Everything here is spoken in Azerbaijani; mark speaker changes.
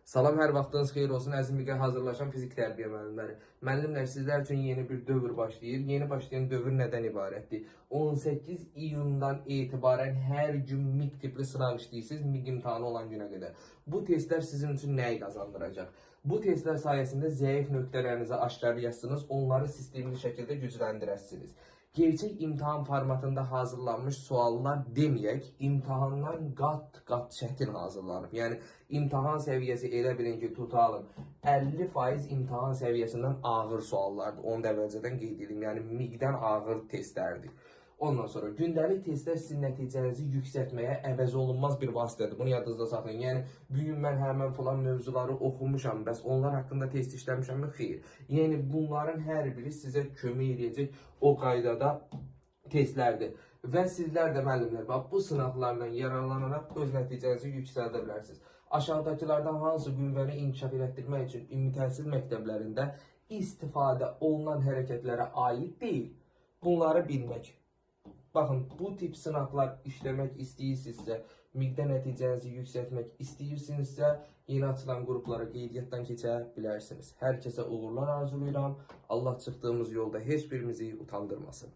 Speaker 1: Salam, hər vaxtınız xeyir olsun. Əzimlikə hazırlaşan fizik tərbiyə müəllimləri. Müəllimlər, sizlər üçün yeni bir dövr başlayır. Yeni başlayan dövr nədən ibarətdir? 18 iyundan etibarən hər gün MIQ tipli sınaq işləyirsiniz, MIQ imtahanı olan günə qədər. Bu testlər sizin üçün nəyi qazandıracaq? Bu testlər sayəsində zəif nöqtələrinizi aşkarlayasınız, onları sistemli şəkildə gücləndirəsiniz. Gerçək imtahan formatında hazırlanmış suallar deməyək, imtahandan qat-qat çətin hazırlanıb. Yəni, imtahan səviyyəsi elə bilin ki, tutalım, 50% imtahan səviyyəsindən ağır suallardır. Onu da əvvəlcədən qeyd edeyim. Yəni, MIQ-dən ağır testlərdir. Ondan sonra gündəlik testlər sizin nəticənizi yüksəltməyə əvəz olunmaz bir vasitədir. Bunu yadınızda saxlayın. Yəni, bugün mən həmən falan mövzuları oxumuşam, bəs onlar haqqında test işləmişəmmi? Xeyr. Yəni, bunların hər biri sizə kömək edəcək o qaydada testlərdir. Və sizlər də müəllimlər, bax, bu sınaqlardan yararlanaraq öz nəticənizi yüksəldə bilərsiniz. Aşağıdakılardan hansı qüvvəni inkişaf elətdirmək üçün ümumi təhsil məktəblərində istifadə olunan hərəkətlərə aid deyil. Bunları bilmək. Baxın, bu tip sınaqlar işləmək istəyirsinizsə, MIQ-də nəticənizi yüksəltmək istəyirsinizsə, yeni açılan qruplara qeydiyyatdan keçə bilərsiniz. Hər kəsə uğurlar arzulayıram. Allah çıxdığımız yolda heç birimizi utandırmasın.